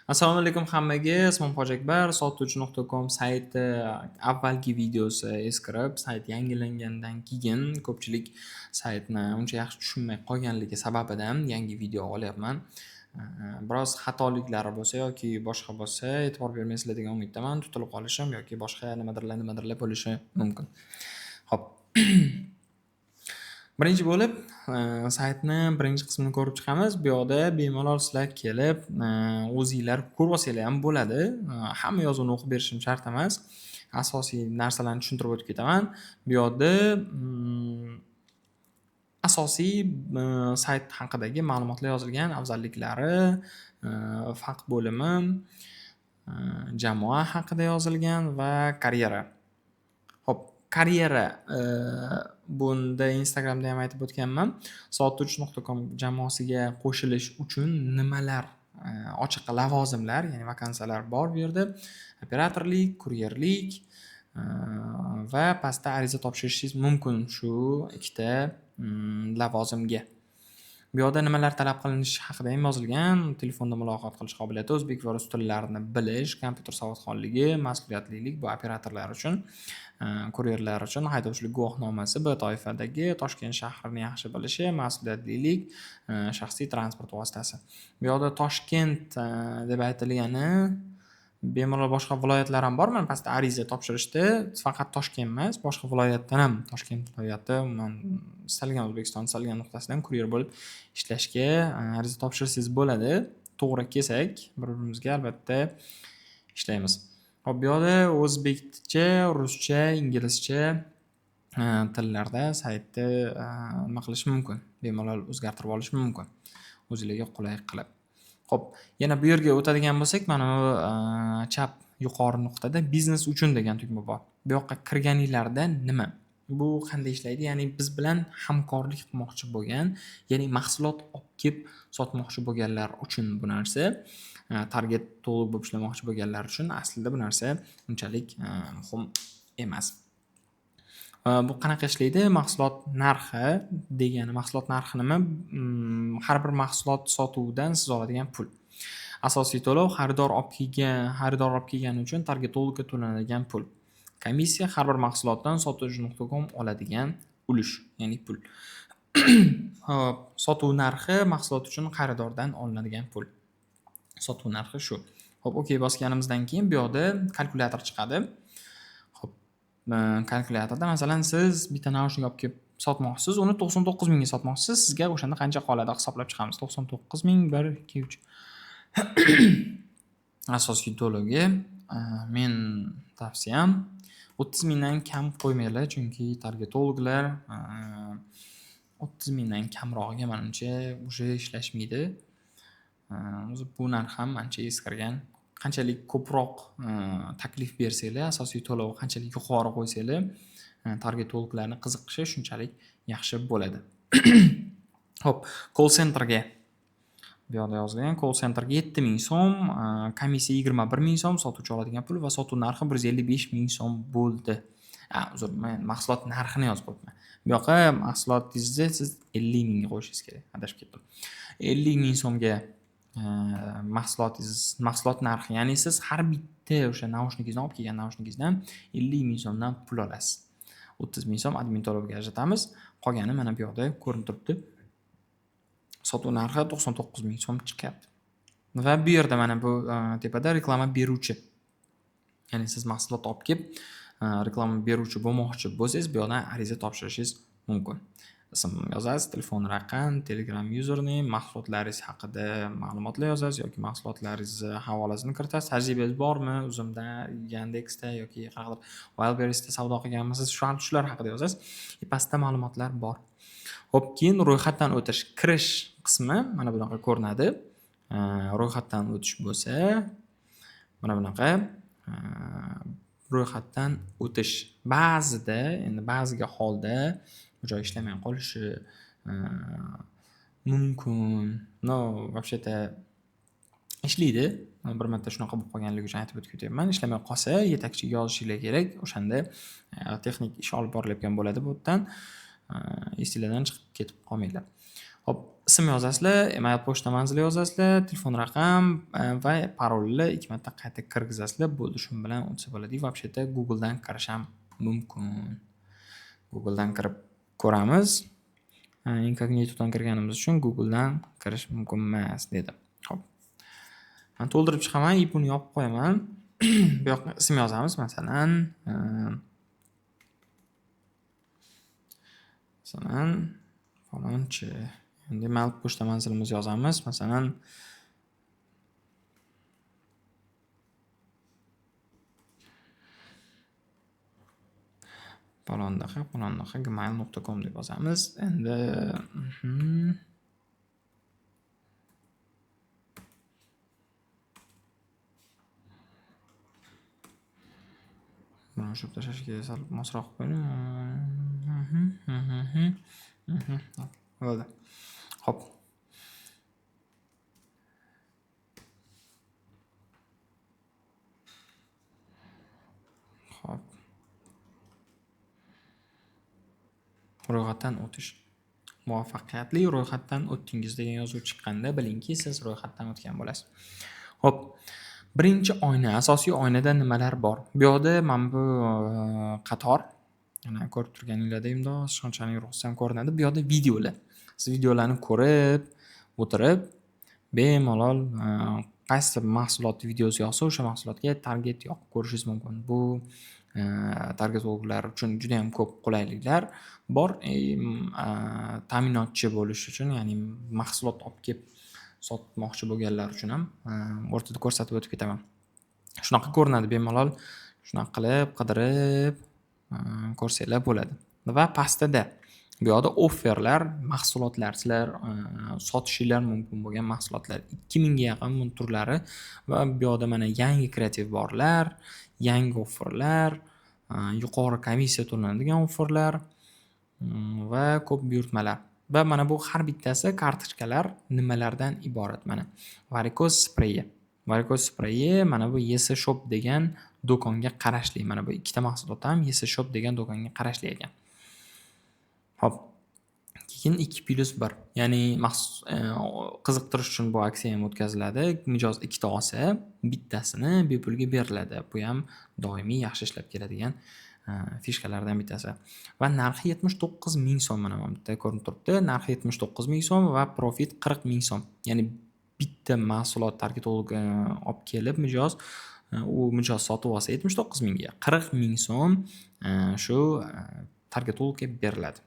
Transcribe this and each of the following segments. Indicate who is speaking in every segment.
Speaker 1: Assalomu alaykum hammaga. Ismim Hojiakbar. Sotuvchi.com sayti avvalgi videosi eskirib, sayt yangilangandan keyin ko'pchilik saytni uncha yaxshi tushunmay qolganligi sababidan yangi video olyapman. Biroz xatoliklari bo'lsa yoki boshqa bo'lsa e'tibor bermaysizlar degan umiddaman. Tutilib qolishim yoki boshqa nimadirlar bo'lishi mumkin. Xo'p. Birinchi bo'lib, saytni birinchi qismini ko'rib chiqamiz. Bu yoqda bemalol sizlar kelib, o'zingizlar ko'rib olsanglar ham bo'ladi. Hamma yozuvni o'qib berishim shart emas. Asosiy narsalarni tushuntirib o'tib ketaman. Bu yoqda asosiy sayt haqidagi ma'lumotlar yozilgan, afzalliklari, fakt bo'limi, jamoa haqida yozilgan va karyera. Xo'p, karyera bunda Instagramda ham aytib o'tganman. Sotuvchi.com jamoasiga qo'shilish uchun nimalar ochiq lavozimlar, ya'ni vakansiyalar bor bu yerda. Operatorlik, kuryerlik va pastda ariza topshirishingiz mumkin shu ikkita lavozimga. Bu yoqda nimalar talab qilinishi haqida ham yozilgan. Telefonda muloqot qilish qobiliyati, o'zbek va rus tillarini bilish, kompyuter savodxonligi, mas'uliyatlilik bu operatorlar uchun, kuryerlar uchun haydovchilik guvohnomasi, B toifadagi Toshkent shahrini yaxshi bilishi, mas'uliyatlilik, shaxsiy transport vositasi. Bu yoqda Toshkent deb aytilgani bemalol boshqa viloyatlar ham bor. Mana pastda ariza topshirishda faqat Toshkent emas, boshqa viloyatdan ham Toshkent viloyati istalgan O'zbekiston istalgan nuqtasidan kuryer bo'lib ishlashga ariza topshirsangiz bo'ladi. To'g'ri kelsak, bir-birimizga albatta ishlaymiz. Xo'p, bu yoqda o'zbekcha, ruscha, inglizcha tillarda saytni nima qilish mumkin, bemalol o'zgartirib olish mumkin o'zingizga qulay qilib. Xo'p, yana bu yerga o'tadigan bo'lsak, mana bu chap yuqori nuqtada biznes uchun degan tugma bor. Bu yoqqa kirganinglarda nima? Bu qanday ishlaydi? Ya'ni biz bilan hamkorlik qilmoqchi bo'lgan, ya'ni mahsulot olib kelib sotmoqchi bo'lganlar uchun bu narsa, target to'liq bo'lib ishlamoqchi bo'lganlar uchun aslida bu narsa unchalik muhim emas. Bu qanaqa ishlaydi? Mahsulot narxi degani, mahsulot narxi nima? Har bir mahsulot sotuvidan siz oladigan pul. Asosiy to'lov xaridor olib kelgani uchun targetologga to'lanadigan pul. Komissiya har bir mahsulotdan sotuvchi.com oladigan ulush, ya'ni pul. Hop, sotuv narxi mahsulot uchun xaridordan olinadigan pul. Sotuv narxi shu. Hop, okey bosganimizdan keyin bu yoqda kalkulyator chiqadi. Hop, kalkulyatorda masalan siz bitta naushnik olib kelib sotmoqchisiz, uni 99 mingga sotmoqchisiz, sizga o'shanda qancha qoladi hisoblab chiqamiz. 99 ming 1 2 3. Asosiy to'lovga men tavsiyam 30 mingdan kam qo'ymanglar, chunki targetologlar 30 mingdan kamrog'iga menimcha o'sha ishlashmaydi. O'zi bu narx ham ancha eskirgan. Qanchalik ko'proq taklif bersanglar, asosiy to'lov qanchalik yuqori qo'ysanglar, targetologlarni qiziqishi shunchalik yaxshi bo'ladi. Hop, call centerga bu yoqda yozilgan. Call centerga 7 ming so'm, komissiya 21 ming so'm, sotuvchi oladigan pul va sotuv narxi 155 ming so'm bo'ldi. Uzr, men mahsulot narxini yozib qo'yibman. Bu yoqqa mahsulotingizni siz 50 mingga qo'yishingiz kerak. Adashib ketdim. 50 ming so'mga mahsulot narxi, ya'ni siz har bitta o'sha naushnikingizni olib kelgan naushnikingizdan 50 ming so'mdan pul olasiz. 30 ming so'm admin to'loviga ajratamiz. Qolgani mana bu yoqda ko'rinib turibdi. Sotuv narxi 99 ming so'm chiqyapti. Va bu yerda mana bu tepada reklama beruvchi. Ya'ni siz mahsulot olib kelib reklama beruvchi bo'lmoqchi bo'lsangiz, bu yoqdan ariza topshirishingiz mumkin. Ism yozasiz, telefon raqam, Telegram username, mahsulotlaringiz haqida ma'lumotlar yozasiz yoki mahsulotlaringiz havolasini kiritasiz. Tajribangiz bormi? O'zimda Yandexda yoki qanaqadir Wildberriesda savdo qilganmisiz? Shular haqida yozasiz. Pastda ma'lumotlar bor. Xo'p, keyin ro'yxatdan o'tish, kirish qismi mana bunaqa ko'rinadi. Ro'yxatdan o'tish bo'lsa, mana bunaqa ro'yxatdan o'tish ba'zida, endi ba'ziga holda joy ishlamay qolishi mumkin. Вообще-то ishlaydi. Bir marta shunaqa bo'lib qolganligi uchun aytib o'tib ketyapman. Ishlamay qolsa, yetakchiga yozishinglar kerak. O'shanda texnik ish olib borilayotgan bo'ladi bu yerdan. Esinglardan chiqib ketib qolmanglar. Hop, ism yozasizlar, email pochta manzili yozasizlar, telefon raqam va parolni 2 marta qayta kirgizasizlar. Bo'ldi, shu bilan o'tsa bo'ladi. Вообще-то Google dan kirish ham mumkin. Google dan kirib ko'ramiz. Inkognitodan kirganimiz uchun Google dan kirish mumkin emas dedi. Hop. Men to'ldirib chiqaman, ipni yopib qo'yaman. Bu yoqqa ism yozamiz, masalan, falonchi. Endi email pochta manzilimizni yozamiz, masalan, falondaqa gmail.com deb yozamiz. Endi buni o'shib tashlashga sal mosroq qo'ying. Bo'ldi. Hop. Hop. Ro'yxatdan o'tish. Muvaffaqiyatli ro'yxatdan o'tdingiz degan yozuv chiqqanda bilingki, siz ro'yxatdan o'tgan bo'lasiz. Hop. Birinchi oyna, asosiy oynada nimalar bor? Bu yoqda mana bu qator, mana ko'rib turganinglardek imdos, shunchalik ro'sam ko'rinadi. Bu yoqda videolar. Siz videolarni ko'rib, o'tirib, bemalol qaysi mahsulot videosi yoqsa, o'sha mahsulotga target yoqib ko'rishingiz mumkin. Bu targetologlar uchun juda ham ko'p qulayliklar bor. Ta'minotchi bo'lish uchun, ya'ni mahsulot olib kelib sotmoqchi bo'lganlar uchun ham o'rtada ko'rsatib o'tib ketaman. Shunaqa ko'rinadi, bemalol shunaqa qilib qidirib ko'rsanglar bo'ladi. Va pastda bu yoqda offerlar, mahsulotlar, sizlar sotishinglar mumkin bo'lgan mahsulotlar 2000 ga yaqin turlari va bu yoqda mana yangi kreativ borlar, yangi offerlar, yuqori komissiya to'lanadigan offerlar va ko'p buyurtmalar. Va mana bu har bittasi kartochkalar nimalardan iborat mana. Varikoz spreyi. Varikoz spreyi mana bu Yes Shop degan do'konga qarashli. Mana bu ikkita mahsulot ham Yes Shop degan do'konga qarashli ekan. Hop. Keyin 2+1. Ya'ni qiziqtirish uchun bu aksiya ham o'tkaziladi. Mijoz ikkita olsa, bittasini bepulga beriladi. Bu ham doimiy yaxshi ishlab keladigan fishkalardan bittasi. Va narxi 79,000 so'm, mana bu yerda ko'rinib turibdi. Narxi 79,000 so'm va profit 40,000 so'm. Ya'ni bitta mahsulot targetolog olib kelib mijoz sotib olsa 79,000 ga 40,000 so'm shu targetologga beriladi.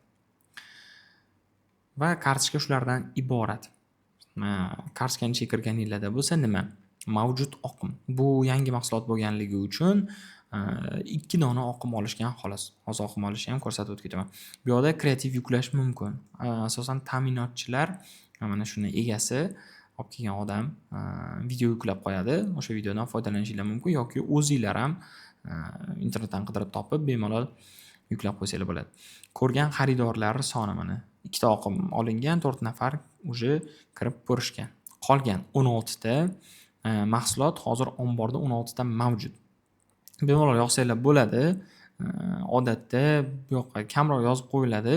Speaker 1: Va kartochka shulardan iborat. Kartochkani ichiga kirganinglarda bo'lsa nima? Mavjud oqim. Bu yangi mahsulot bo'lganligi uchun 2 dona oqim olishgan xolos. Hozir oqim olishni ham ko'rsatib o'tib ketaman. Bu yoqda kreativ yuklash mumkin. Asosan ta'minotchilar, mana shuni egasi olib kelgan odam video yuklab qo'yadi. O'sha videodan foydalanishingiz mumkin yoki o'zingizlar ham internetdan qidirib topib bemalol yuklab qo'ysanglar bo'ladi. Ko'rgan xaridorlar soni mana 2 ta oqim olingan, 4 nafar uje kirib ko'rishgan. Qolgan 16 ta mahsulot hozir omborda 16 ta mavjud. Bemalol yozsanglar bo'ladi. Odatda bu yoqqa kamroq yozib qo'yiladi,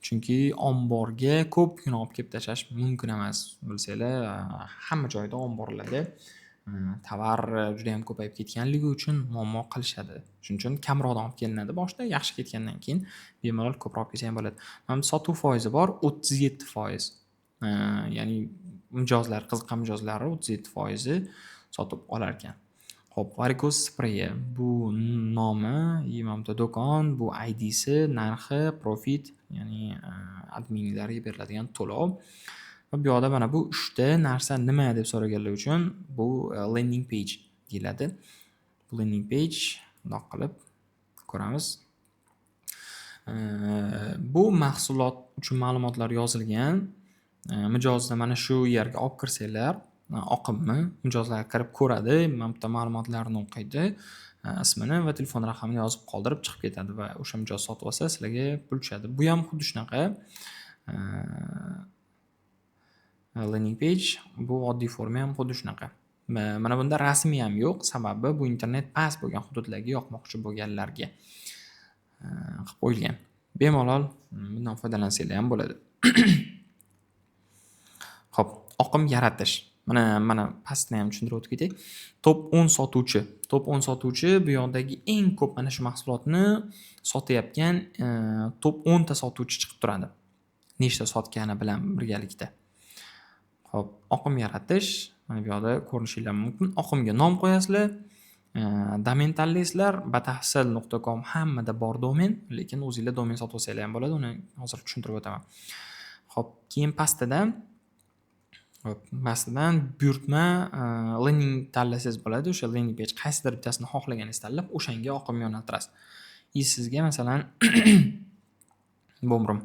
Speaker 1: chunki omborga ko'pgina olib kelib tashlash mumkin emas. Bilsanglar, hamma joyda omborlarda tovar juda ham ko'payib ketganligi uchun muammo qilishadi. Shuning uchun kamroq olib kelinadi boshda, yaxshi ketgandan keyin bemalol ko'proq kelsa ham bo'ladi. Mana sotuv foizi bor 37%. Ya'ni mijozlar, qiziqqan mijozlari 37% sotib olar ekan. Xo'p, varikoz spreyi. Bu nomi, imamda do'kon, bu IDsi, narxi, profit, ya'ni adminlarga beriladigan to'lov. Va bu yoqda mana bu 3 ta narsa nima deb so'raganlar uchun bu landing page deyiladi. Bu landing page bundoq qilib ko'ramiz. Bu mahsulot uchun ma'lumotlar yozilgan. Mijozda mana shu yerga olib kirsanglar, oqimni mijozlar kirib ko'radi, mana bu ma'lumotlarni o'qiydi, ismini va telefon raqamini yozib qoldirib chiqib ketadi va o'sha mijoz sotib olsa sizlarga pul tushadi. Bu ham xuddi shunaqa. Landing page, bu oddiy forma ham xuddi shunaqa. Mana bunda rasmiy ham yo'q, sababi bu internet past bo'lgan hududlarga yoqmoqchi bo'lganlarga qilib qo'yilgan. Bemalol bundan foydalansanglar ham bo'ladi. Xo'p, oqim yaratish. Mana pastni ham tushuntirib o'tib ketay. Top 10 sotuvchi. Top 10 sotuvchi bu yoqdagi eng ko'p mana shu mahsulotni sotayotgan top 10 ta sotuvchi chiqib turadi. Nechta sotgani bilan birgalikda. Xo'p, oqim yaratish. Mana bu yoqda ko'rishinglar mumkin. Oqimga nom qo'yasizlar. Domen tanlaysizlar. batahsil.com hammada bor domen, lekin o'zingizlar domen sotib olsanglar ham bo'ladi. Uni hozir tushuntirib o'taman. Xo'p, keyin pastidan buyurtma landing tanlasangiz bo'ladi. O'sha landing page qaysidir bittasini xohlaganingizni tanlab, o'shanga oqim yo'naltirasiz. Sizga masalan bo'mrim.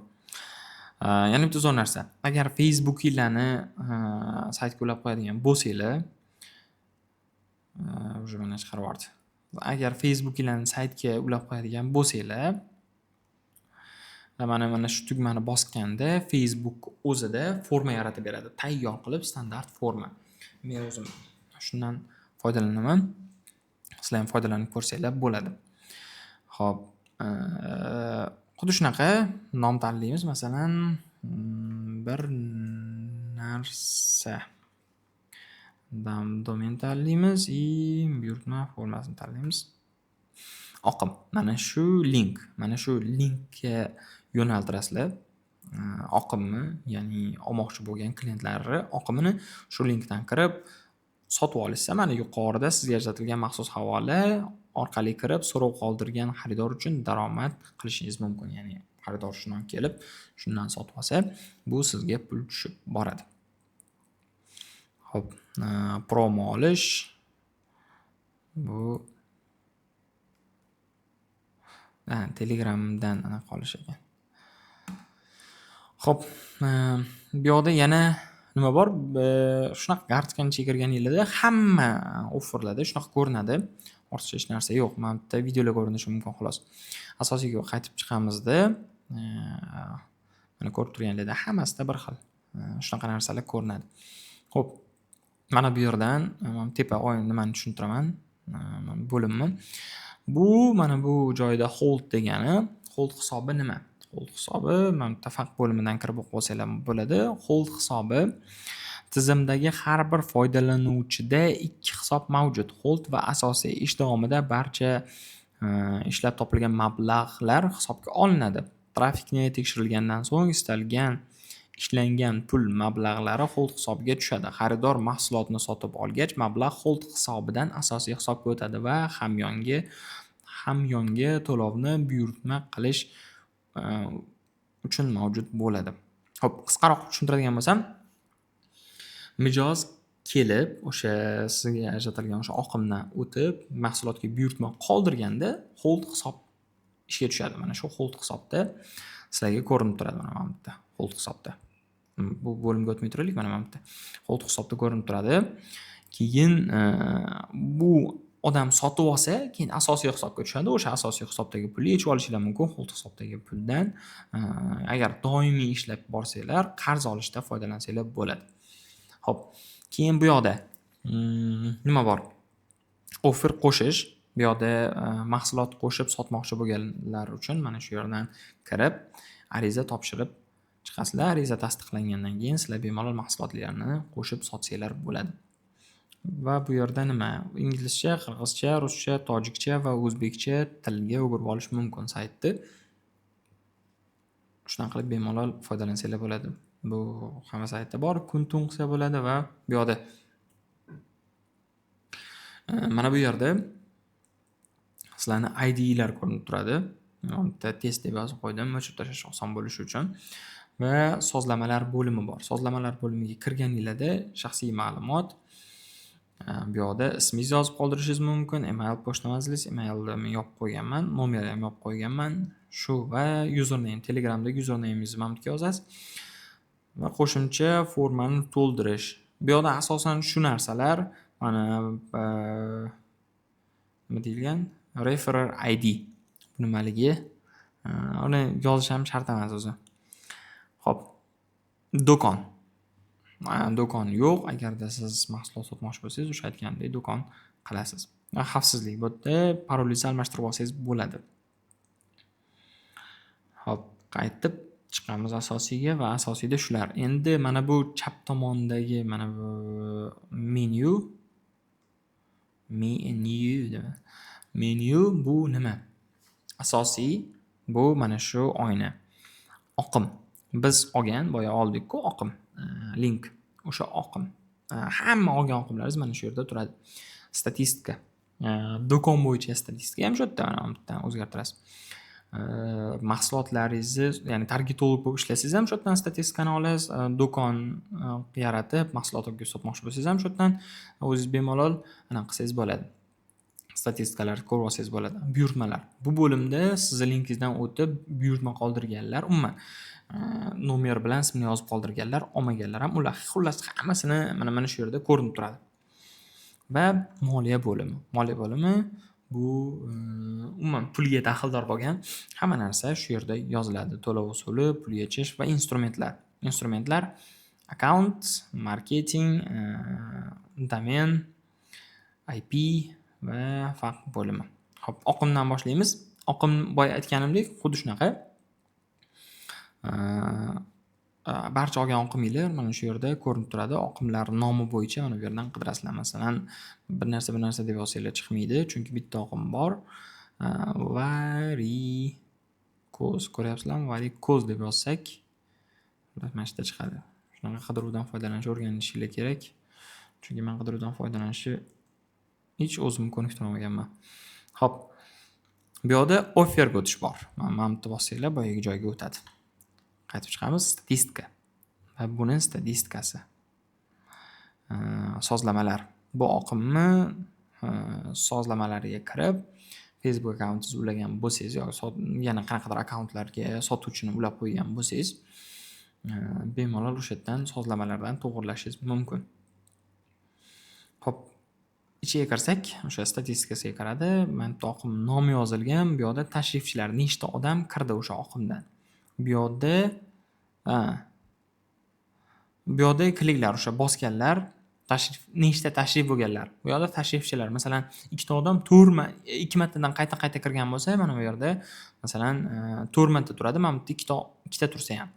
Speaker 1: Yana bitta zo'r narsa. Agar Facebookinglarni saytga ulab qo'yadigan bo'lsanglar, уже mana chiqarib yubordi. Agar Facebookinglarni saytga ulab qo'yadigan bo'lsanglar, mana shu tugmani bosganda Facebook o'zida forma yaratib beradi. Tayyor qilib standart forma. Men o'zim shundan foydalanaman. Sizlar ham foydalanib ko'rsanglar bo'ladi. Xo'p, xuddi shunaqa nom tanlaymiz. Masalan, bir narsa domen tanlaymiz va buyurtma formasini tanlaymiz. Oqim. Mana shu linkka yo'naltirasizlar. Oqimni, ya'ni olmoqchi bo'lgan klientlari oqimini shu linkdan kirib sotib olishsa, mana yuqorida sizga ajratilgan maxsus havola orqali kirib so'rov qoldirgan xaridor uchun daromad qilishingiz mumkin. Ya'ni xaridor shundan kelib, shundan sotib olsa, bu sizga pul tushib boradi. Xo'p, promo olish bu Telegramdan anaqa qolish ekan. Xo'p, bu yoqda yana nima bor? Shunaqa kartkani chekirganingizda hamma offerlarda shunaqa ko'rinadi. Ortiqcha hech narsa yo'q. Mana bitta videolar ko'rinishi mumkin xolos. Asosiyga qaytib chiqamizda, mana ko'rib turganingizda hammasida bir xil shunaqa narsalar ko'rinadi. Xo'p, mana bu yerdan tepa nimani tushuntiraman. Bo'limni. Mana bu joyda hold degani, hold hisobi nima? Hold hisobi mana tafaq bo'limidan kirib o'qib olsanglar bo'ladi. Hold hisobi tizimdagi har bir foydalanuvchida ikki hisob mavjud. Hold va asosiy ish davomida barcha ishlab topilgan mablag'lar hisobga olinadi. Trafikni tekshirilgandan so'ng istalgan ishlangan pul mablag'lari hold hisobiga tushadi. Xaridor mahsulotni sotib olgach, mablag' hold hisobidan asosiy hisobga o'tadi va hamyonga to'lovni buyurtma qilish uchun mavjud bo'ladi. Xo'p, qisqaroq tushuntiradigan bo'lsam, mijoz kelib o'sha sizga ajratilgan o'sha oqimdan o'tib mahsulotga buyurtma qoldirganda hold hisob ishga tushadi. Mana shu hold hisobda sizlarga ko'rinib turadi. Mana bu yerda hold hisobda. Bu bo'limga o'tmay turaylik. Mana bu yerda hold hisobda ko'rinib turadi. Keyin bu odam sotib olsa, keyin asosiy hisobga tushadi. O'sha asosiy hisobdagi pulni yechib olishinglar mumkin. Hold hisobdagi puldan agar doimiy ishlab borsanglar, qarz olishda foydalansanglar bo'ladi. Xo'p, keyin bu yoqda nima bor? Offer qo'shish. Bu yoqda mahsulot qo'shib sotmoqchi bo'lganlar uchun mana shu yerdan kirib ariza topshirib chiqasizlar. Ariza tasdiqlangandan keyin sizlar bemalol mahsulotlarni qo'shib sotsanglar bo'ladi. Va bu yerda nima? Inglizcha, qirg'izcha, ruscha, tojikcha va o'zbekcha tilga o'girib olish mumkin saytni. Shundan qilib bemalol foydalansanglar bo'ladi. Bu hamma saytda bor. Kuntun qilsa bo'ladi va bu yoqda mana bu yerda sizlarni ID'lar ko'rinib turadi. Bitta test deb yozib qo'ydim, o'chirib tashlash oson bo'lishi uchun. Va sozlamalar bo'limi bor. Sozlamalar bo'limiga kirganingizda shaxsiy ma'lumot, bu yoqda ismingizni yozib qoldirishingiz mumkin, email pochta manzilingiz, emailni men yopib qo'yganman, nomerni ham yopib qo'yganman. Shu va username, Telegramdagi usernamingizni ham yozasiz. Va qo'shimcha formani to'ldirish. Bu yoqda asosan shu narsalar, mana nima deyilgan? Referrer ID. Bu nimaligi? Uni yozish ham shart emas o'zi. Xo'p. Do'kon. Do'kon yo'q. Agarda siz mahsulot sotmoqchi bo'lsangiz, o'sha aytgandek do'kon qilasiz. Va xavfsizlik bu yerda parolingizni almashtirib olsangiz bo'ladi. Xo'p, qaytib Chiqamiz asosiyga va asosiyda shular. Endi mana bu chap tomondagi mana bu menyu bu nima? Asosiy bu mana shu oyna. Oqim. Biz boya oldik-ku oqim. Link. O'sha oqim. Hamma olgan oqimlaringiz mana shu yerda turadi. Statistika. Do'kon bo'yicha statistika ham shu yerdan o'zgartirasiz. Mahsulotlaringizni, ya'ni targetolog bo'lib ishlasangiz ham shu yerdan statistikani olasiz. Do'kon yaratib, mahsulotlarga sotmoqchi bo'lsangiz ham shu yerdan o'zingiz bemalol anaqa qilsangiz bo'ladi. Statistikalarni ko'rib olsangiz bo'ladi. Buyurtmalar. Bu bo'limda sizni linkingizdan o'tib buyurtma qoldirganlar, umuman nomer bilan ismini yozib qoldirganlar, olmaganlar ham ular. Xullas hammasini mana shu yerda ko'rinib turadi. Va moliya bo'limi. Moliya bo'limi bu umuman pulga daxldor bo'lgan hamma narsa shu yerda yoziladi. To'lov usuli, pul yechish va instrumentlar. Instrumentlar account, marketing, domen, IP va farq bo'limi. Xo'p, oqimdan boshlaymiz. Oqim boya aytganimdek, xuddi shunaqa. Barcha olgan oqiminglar mana shu yerda ko'rinib turadi. Oqimlar nomi bo'yicha mana bu yerdan qidirasizlar. Masalan, bir narsa deb yozsanglar chiqmaydi, chunki bitta oqim bor. Varikoz ko'ryapsizlarmi? Varikoz deb yozsak, mana shu yerda chiqadi. Shunaqa qidiruvdan foydalanishni o'rganishingiz kerak. Chunki men qidiruvdan foydalanishni hech o'zim ko'niktirmaganman. Xo'p. Bu yerda offerga o'tish bor. Mana bitta bossanglar boyagi joyga o'tadi. Qaytib chiqamiz. Statistika. Va buni statistikasi. Sozlamalar. Bu oqimni sozlamalariga kirib, Facebook akkauntingizni ulagan bo'lsangiz yoki yana qanaqadir akkauntlarga sotuvchini ulab qo'ygan bo'lsangiz, bemalol o'sha yerdan sozlamalardan to'g'rilashingiz mumkin. Xo'p, ichiga kirsak, o'sha statistikasiga qaradi. Mana bu oqim nomi yozilgan. Bu yerda tashrifchilar nechta odam kirdi o'sha oqimdan. Bu yerda kliklar, o'sha bosganlar, nechta tashrif bo'lganlar. Bu yerda tashrifchilar, masalan, ikkita odam 2 martadan qayta kirgan bo'lsa, mana bu yerda masalan 4 marta turadi. Mana bu ikkita tursa ham.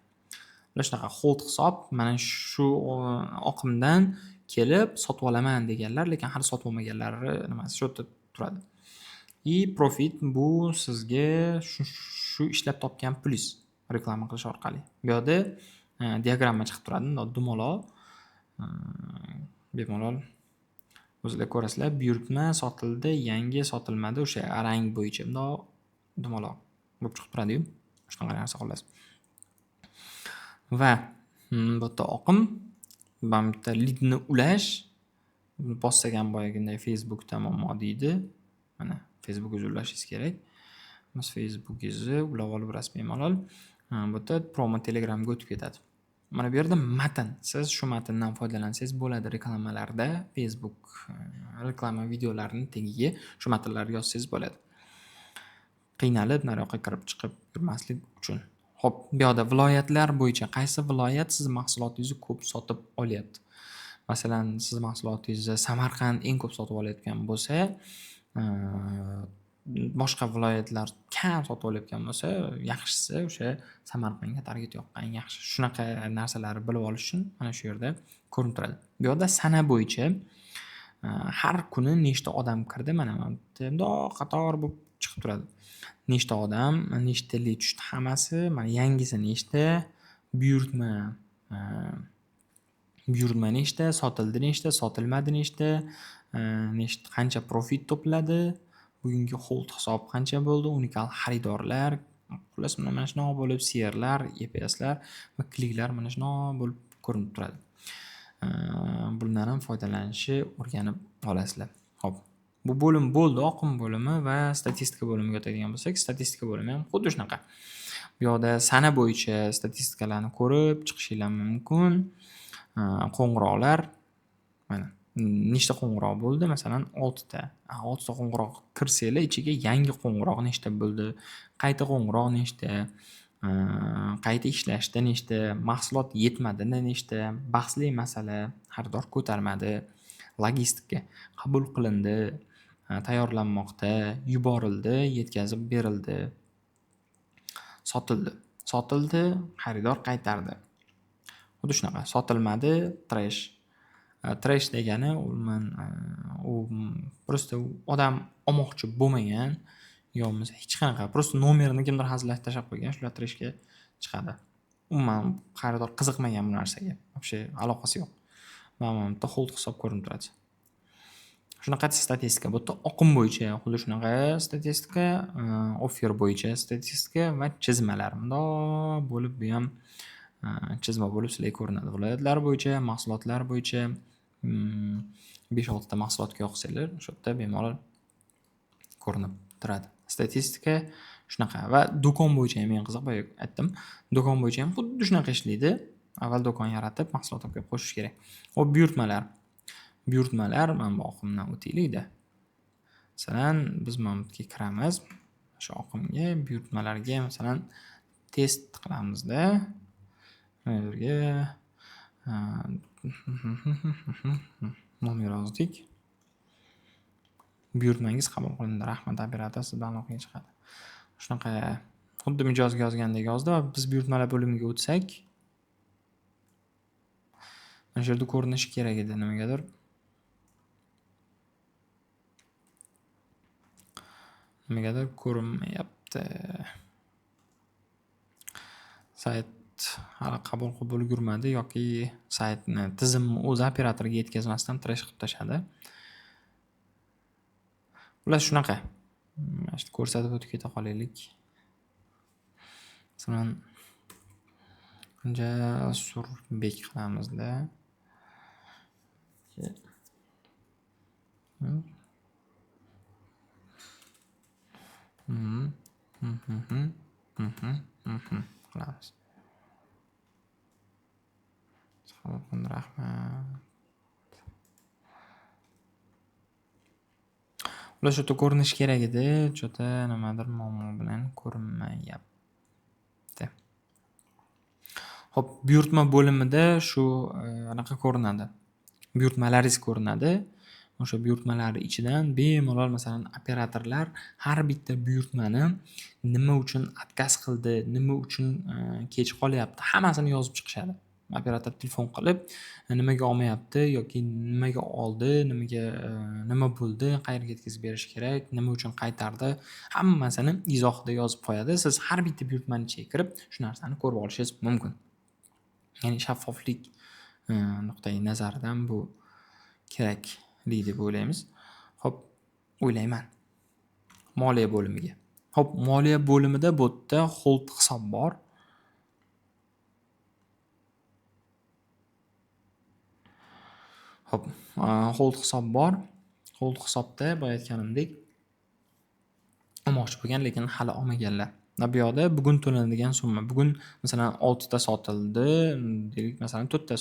Speaker 1: Mana shunaqa hold hisob, mana shu oqimdan kelib sotib olaman deganlar, lekin hali sotib olmaganlari nimasi shu yerda turadi. Profit bu sizga shu ishlab topgan pulingiz reklama qilish orqali. Bu yerda diagramma chiqib turadi, dumaloq. Bemalol o'zingizlar ko'rasizlar. Buyurtma sotildi, yangi sotilmadi, o'sha rang bo'yicha bundoq dumaloq bo'lib chiqib turadi-yu. Shunaqa narsa xolos. Va bu yerda oqim, bu yerda leadni ulash, bossagan boyaginday Facebookda muammo deydi. Mana Facebookingizni ulashingiz kerak. Biz Facebookingizni ulab olib rasmiy bemalol bu yerda promo Telegramga o'tib ketadi. Mana bu yerda matn. Siz shu matndan foydalansangiz bo'ladi. Reklamalarda Facebook reklama videolarining tagiga shu matnlarni yozsangiz bo'ladi. Qiynalib nariyoqqa kirib chiqib yurmaslik uchun. Xo'p, bu yerda viloyatlar bo'yicha qaysi viloyat siz mahsulotingizni ko'p sotib olyapti? Masalan, siz mahsulotingizni Samarqand eng ko'p sotib olayotgan bo'lsa, boshqa viloyatlar kam sotib olayotgan bo'lsa, yaxshisi o'sha Samarqandga target yoqqan yaxshi. Shunaqa narsalarni bilib olish uchun mana shu yerda ko'rinib turadi. Bu yerda sana bo'yicha har kuni nechta odam kirdi, mana bundoq qator bo'lib chiqib turadi. Nechta odam, nechta lead tushdi hammasi, mana yangisi nechta, buyurtma nechta, sotildi nechta, sotilmadi nechta, qancha profit to'pladi, bugungi hold hisob qancha bo'ldi, unikal xaridorlar, xullas mana shunaqa bo'lib CR'lar, EPS'lar va kliklar mana shunaqa bo'lib ko'rinib turadi. Bundan ham foydalanishni o'rganib olasizlar. Xo'p, bu bo'lim bo'ldi, oqim bo'limi va statistika bo'limiga o'tadigan bo'lsak, statistika bo'limi ham xuddi shunaqa. Bu yerda sana bo'yicha statistikalarni ko'rib chiqishinglar mumkin. Qo'ng'iroqlar, mana nechta qo'ng'iroq bo'ldi? Masalan, 6 ta. 6 ta qo'ng'iroq kirsanglar, ichiga yangi qo'ng'iroq nechta bo'ldi? Qayta qo'ng'iroq nechta? Qayta ishlashda nechta? Mahsulot yetmadida nechta? Bahsli masala, xaridor ko'tarmadi, logistika qabul qilindi, tayyorlanmoqda, yuborildi, yetkazib berildi, sotildi. sotildi, xaridor qaytardi. Xuddi shunaqa, sotilmadi, trash. Trash degani u просто odam olmoqchi bo'lmagan yo bo'lmasa hech qanaqa просто nomerini kimdir hazillab tashlab qo'ygan, shular trashga chiqadi. Umuman xaridor qiziqmagan bu narsaga. Вообще aloqasi yo'q. Mana bu yerda hold hisob ko'rinib turadi. Shunaqa statistika. Bu yerda oqim bo'yicha xuddi shunaqa statistika, offer bo'yicha statistika va chizmalar. Bundoq bo'lib bu ham chizma bo'lib sizlarga ko'rinadi. Viloyatlar bo'yicha, mahsulotlar bo'yicha 5-6 ta mahsulotga yoqsanglar, o'sha yerda bemalol ko'rinib turadi. Statistika shunaqa va do'kon bo'yicha ham eng qiziq, boya aytdim. Do'kon bo'yicha ham xuddi shunaqa ishlaydi. Avval do'kon yaratib, mahsulot olib kelib qo'shish kerak. Xo'p, buyurtmalar mana bu oqimdan o'taylik-da. Masalan, biz mana bu yerga kiramiz. O'sha oqimga, buyurtmalarga masalan test qilamiz-da. Mana bu yerga nomer yozdik. Buyurtmangiz qabul qilindi. Rahmat, operator sizdan aloqaga chiqadi. Shunaqa xuddi mijozga yozgandek yozdi va biz buyurtmalar bo'limiga o'tsak, mana shu yerda ko'rinishi kerak edi nimagadir. Nimagadir ko'rinmayapti. Sayt hali qabul qilib ulgurmadi yoki saytni tizimni o'zi operatorga yetkazmasdan trash qilib tashadi. Ular shunaqa. Mana shu ko'rsatib o'tib keta qolaylik. Masalan, Surbek qilamizda. Qilamiz. Rahmat. Ular shu yerda ko'rinishi kerak edi, cho'ta nimadir muammo bilan ko'rinmayapti. Xo'p, buyurtma bo'limida shu anaqa ko'rinadi. Buyurtmalaringiz ko'rinadi. O'sha buyurtmalar ichidan bemalol masalan operatorlar har bitta buyurtmani nima uchun отказ qildi, nima uchun kech qolyapti, hammasini yozib chiqishadi. Operator telefon qilib, nimaga olmayapti yoki nimaga oldi, nima bo'ldi, qayerga yetkazib berish kerak, nima uchun qaytardi, hammasini izohida yozib qo'yadi. Siz har bitta buyurtmani ichiga kirib, shu narsani ko'rib olishingiz mumkin. Ya'ni shaffoflik nuqtai nazaridan bu kerakli deb o'ylaymiz. Xo'p, o'ylayman. Moliya bo'limiga. Xo'p, moliya bo'limida bu yerda hold hisob bor. Xo'p, hold hisob bor. Hold hisobda boya aytganimdek olmoqchi bo'lgan, lekin hali olmaganlar. Bu yoqda bugun to'lanadigan summa. Bugun masalan 6 ta sotildi, deylik masalan 4 ta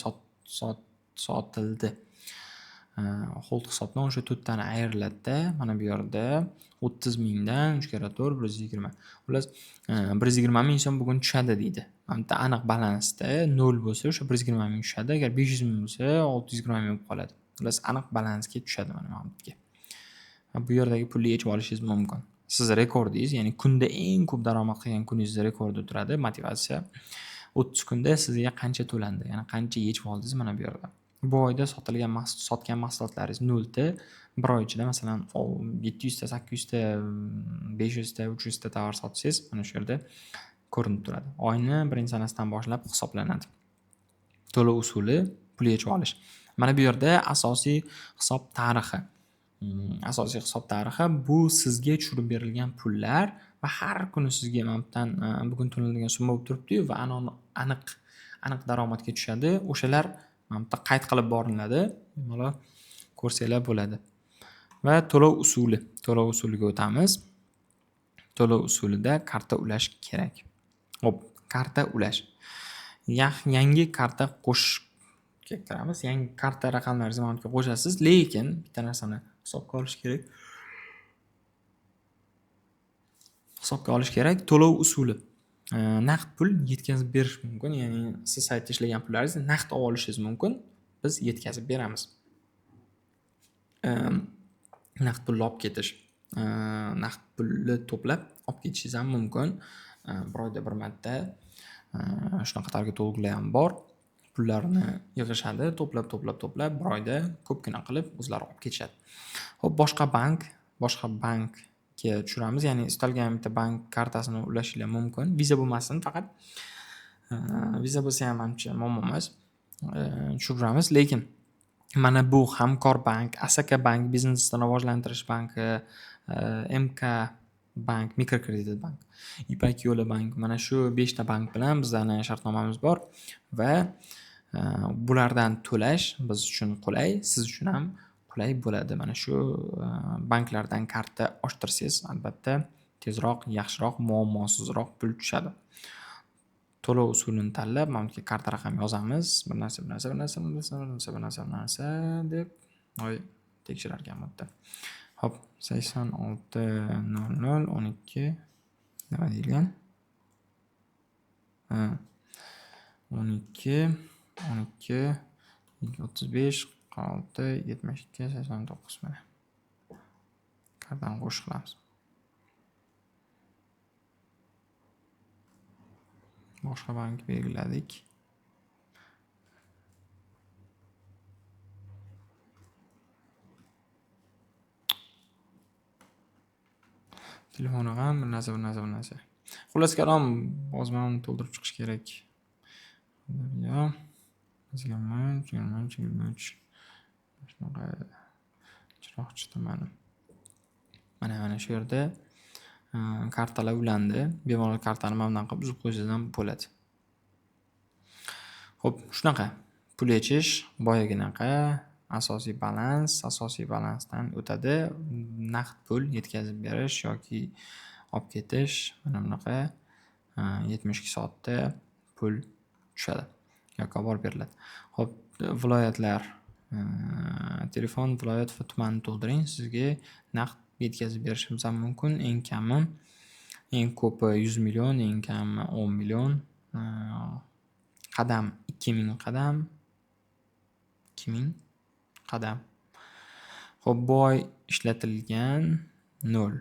Speaker 1: sotildi. Hold hisobdan o'sha 4 tani ayriladi-da. Mana bu yerda 30 mingdan 3 × 4 120. Xullas 120 ming so'm bugun tushadi deydi. Mana aniq balansda 0 bo'lsa o'sha 120 ming tushadi. Agar 500 ming bo'lsa 620 ming bo'lib qoladi. Xullas aniq balansga tushadi mana bu yerga. Bu yerdagi pulni yechib olishingiz mumkin. Siz rekordingiz, ya'ni kunda eng ko'p daromad qilgan kuningiz rekordi turadi, motivatsiya. 30 kunda sizga qancha to'landi, ya'ni qancha yechib oldingiz mana bu yerda. Bu oyda sotgan mahsulotlaringiz 0 ta, bir oy ichida masalan 700 ta, 800 ta, 500 ta, 300 ta tovar sotsangiz, mana shu yerda ko'rinib turadi. Oyni birinchi sanasidan boshlab hisoblanadi. To'lov usuli, pul yechib olish. Mana bu yerda asosiy hisob tarixi. Asosiy hisob tarixi bu sizga tushirib berilgan pullar va har kuni sizga manfaatdan bugun to'lanadigan summa bo'lib turibdi va aniq daromadga tushadi. O'shalar manfaatda qayd qilib boriladi. Mana ko'rsanglar bo'ladi. Va to'lov usuliga o'tamiz. To'lov usulida karta ulash kerak. Xo'p, karta ulash. Yangi karta qo'shishga kiramiz. Yangi karta raqamlaringizni mana bu yerga qo'shasiz, lekin bitta narsani hisobga olish kerak. To'lov usuli. Naqd pul yetkazib berish mumkin. Ya'ni siz saytda ishlagan pullaringizni naqd olishingiz mumkin. Biz yetkazib beramiz. Naqd pulni olib ketish. Naqd pulni to'plab olib ketishingiz ham mumkin. Bir oyda bir marta shunaqa target to'lqinlar ham bor. Pullarni yig'ishadi, to'plab bir oyda ko'pgina qilib o'zlari olib ketishadi. Xo'p, boshqa bankga tushiramiz, ya'ni istalgan bitta bank kartasini ulashinglar mumkin. Visa bo'lmasin faqat. Visa bo'lsa ham ancha muammo emas. Tushiramiz, lekin mana bu Hamkor bank, Asaka bank, biznesni rivojlantirish banki, MK bank, mikrokredit bank, Ipak yo'li bank, mana shu 5 ta bank bilan bizlarning shartnomamiz bor va bulardan to'lash biz uchun qulay, siz uchun ham qulay bo'ladi. Mana shu banklardan karta ochtirsangiz, albatta tezroq, yaxshiroq, muammosizroq pul tushadi. To'lov usulini tanlab, mana bu karta raqam yozamiz. Bir narsa deb tekshirar ekan bitta. Hop, 860012 nima deyilgan? 12 35 46 72 89 mana. Kartani qo'shib qilamiz. Boshqa bank belgiladik. Telefoni ham bir narsa. Xullas kalom, hozir mana uni to'ldirib chiqish kerak. Ya. 23. Shunaqa chiroq chiqdi mana. Mana shu yerda kartalar ulandi. Bemalol kartani mana bunaqa buzib qo'ysangiz ham bo'ladi. Xo'p, shunaqa. Pul yechish boyaginaqa asosiy balansdan o'tadi. Naqd pul yetkazib berish yoki olib ketish mana bunaqa 72 soatda pul tushadi yoki olib beriladi. Xo'p, viloyatlar, telefon, viloyat va tumanni to'ldiring. Sizga naqd yetkazib berishimiz ham mumkin. Eng kami, eng ko'pi 100 million, eng kami 10 million. Qadam 2000 qadam. 2000 qadam. Xo'p, boy ishlatilgan 0.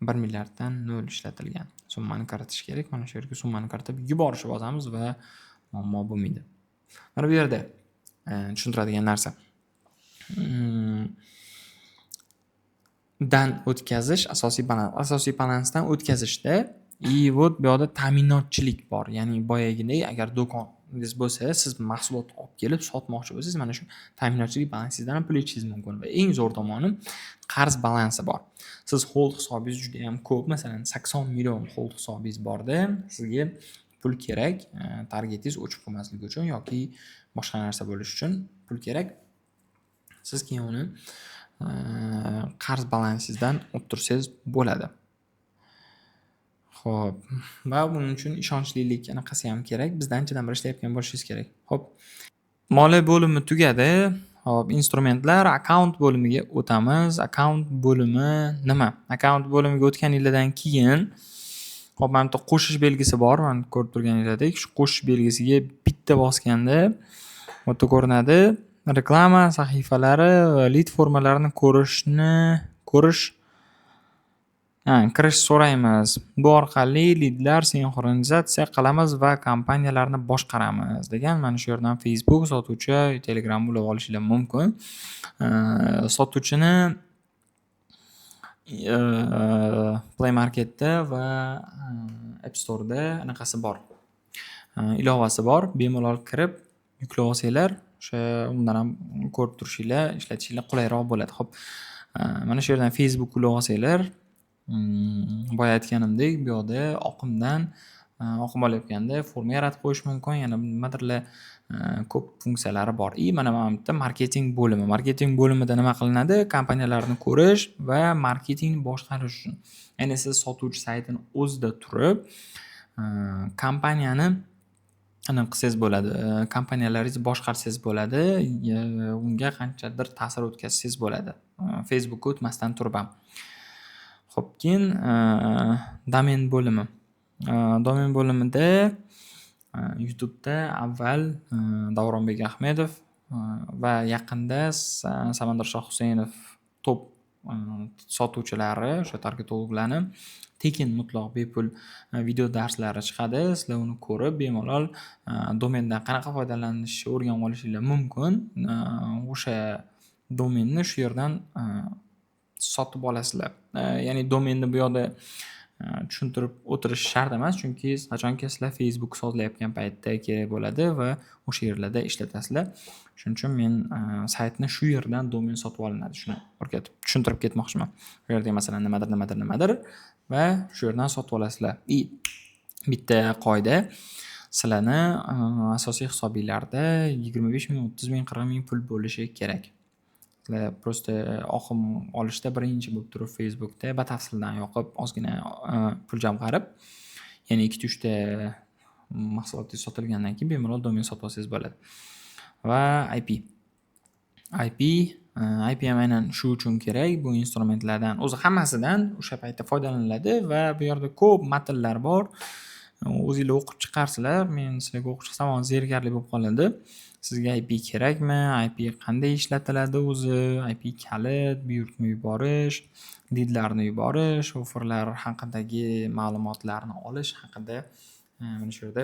Speaker 1: 1 milliarddan 0 ishlatilgan. Summani kiritish kerak. Mana shu yerga summani kiritib yuborishni bosamiz va muammo bo'lmaydi. Mana bu yerda tushuntiradigan narsa. Dan o'tkazish, asosiy balansdan o'tkazishda вот bu yerda ta'minotchilik bor. Ya'ni boyagidek agar do'koningiz bo'lsa, siz mahsulot olib kelib sotmoqchi bo'lsangiz, mana shu ta'minotchilik balansingizdan ham pul yechishingiz mumkin va eng zo'r tomoni qarz balansi bor. Siz hold hisobingiz juda ham ko'p, masalan 80 million hold hisobingiz borda, sizga pul kerak, targetingiz o'chib qolmasligi uchun yoki boshqa narsa bo'lish uchun pul kerak. Siz keyin uni qarz balansingizdan olib tursangiz bo'ladi. Xo'p, va buning uchun ishonchlilik anaqasi ham kerak. Bizda anchadan beri ishlayotgan bo'lishingiz kerak. Xo'p, moliya bo'limi tugadi. Xo'p, instrumentlar, akkaunt bo'limiga o'tamiz. Akkaunt bo'limi nima? Akkaunt bo'limiga o'tganingizdan keyin xo'p, mana bu qo'shish belgisi bor. Mana ko'rib turganingizdek, shu qo'shish belgisiga bitta bosganda bu yerda ko'rinadi. Reklama sahifalari va lead formalarini kirish so'raymiz. Bu orqali leadlar sinxronizatsiya qilamiz va kompaniyalarni boshqaramiz degan. Mana shu yerdan Facebook, sotuvchi, Telegram ulab olishingiz mumkin. Sotuvchini Play Marketda va App Store'da anaqasi bor. Ilovasi bor. Bemalol kirib yuklab olsanglar, o'sha undan ham ko'rib turishinglar, ishlatishinglar qulayroq bo'ladi. Xo'p, mana shu yerdan Facebook ulab olsanglar, boya aytganimdek, bu yerda oqim olayotganda forma yaratib qo'yish mumkin, yana nimadirlar ko'p funksiyalari bor. Mana bu yerda marketing bo'limi. Marketing bo'limida nima qilinadi? Kompaniyalarni ko'rish va marketingni boshqarish uchun. Ya'ni siz sotuvchi saytini o'zida turib, kompaniyani qilsangiz bo'ladi. Kompaniyalaringizni boshqarsangiz bo'ladi. Unga qanchadir ta'sir o'tkazsangiz bo'ladi. Facebookga o'tmasdan turib ham. Xo'p, keyin domen bo'limi. Domen bo'limida YouTube'da avval Davronbek Ahmedov va yaqinda Samandar Shohhusaynov top sotuvchilari o'sha targetologlarni tekin mutlaq bepul video darslari chiqadi. Sizlar uni ko'rib bemalol domendan qanaqa foydalanishni o'rganib olishingiz mumkin. O'sha domenni shu yerdan sotib olasizlar. Ya'ni domenni bu yoqda tushuntirib o'tirish shart emas, chunki qachonki sizlar Facebook sozlayotgan paytda kerak bo'ladi va o'sha yerlarda ishlatasizlar. Shuning uchun men saytni shu yerdan domen sotib olinadi, shuni o'rgatib tushuntirib ketmoqchiman. Bu yerda masalan nimadir va shu yerdan sotib olasizlar. Bitta qoida, sizlarni asosiy hisobingizlarda 25 ming, 30 ming, 40 ming pul bo'lishi kerak. Sizlar prosta oqim olishda birinchi bo'lib turib Facebookda batafsildan yoqib ozgina pul jamg'arib, ya'ni 2-3 ta mahsulotingiz sotilgandan keyin bemalol domen sotib olsangiz bo'ladi. Va IP ham aynan shu uchun kerak. Bu instrumentlardan o'zi hammasidan o'sha paytda foydalaniladi va bu yerda ko'p matnlar bor. O'zingizlar o'qib chiqarsizlar. Men sizlarga o'qib chiqsam zerikarli bo'lib qoladi. Sizga IP kerakmi? IP qanday ishlatiladi o'zi? IP kalit, buyurtma yuborish, lidlarni yuborish, offerlar haqidagi ma'lumotlarni olish haqida mana shu yerda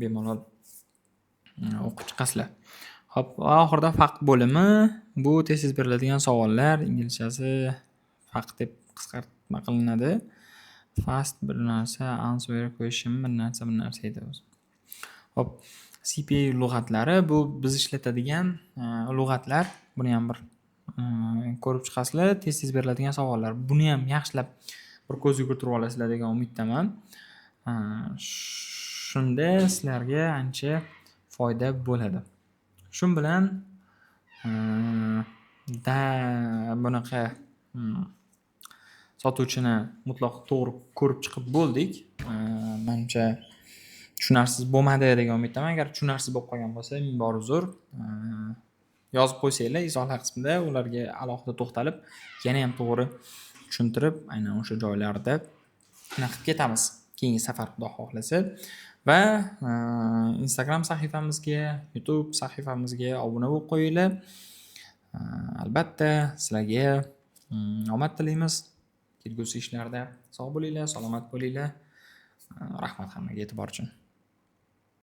Speaker 1: bemalol o'qib chiqasizlar. Xo'p, oxirida fakt bo'limi. Bu tez beriladigan savollar, inglizchasi fakt deb qisqartma qilinadi. Fast bir narsa, answer question bir narsa edi o'zi. Xo'p, CPA lug'atlari bu biz ishlatadigan lug'atlar. Buni ham bir ko'rib chiqasizlar. Tez beriladigan savollar. Buni ham yaxshilab bir ko'z yugurtirib olasizlar degan umiddaman. Shunda sizlarga ancha foyda bo'ladi. Shun bilan bunaqa sotuvchini mutlaq to'g'ri ko'rib chiqib bo'ldik. Menimcha tushunarsiz bo'lmadi degan umiddaman. Agar tushunarsiz bo'lib qolgan bo'lsa, ming bor uzr. Yozib qo'ysanglar izohlar qismida ularga alohida to'xtalib, yana ham to'g'ri tushuntirib, aynan o'sha joylarda qilib ketamiz keyingi safar xudo xohlasa. Va Instagram sahifamizga, YouTube sahifamizga obuna bo'lib qo'yinglar. Albatta sizlarga omad tilaymiz. Kelgusi ishlarda sog' bo'linglar, salomat bo'linglar. Rahmat hammaga e'tibor uchun.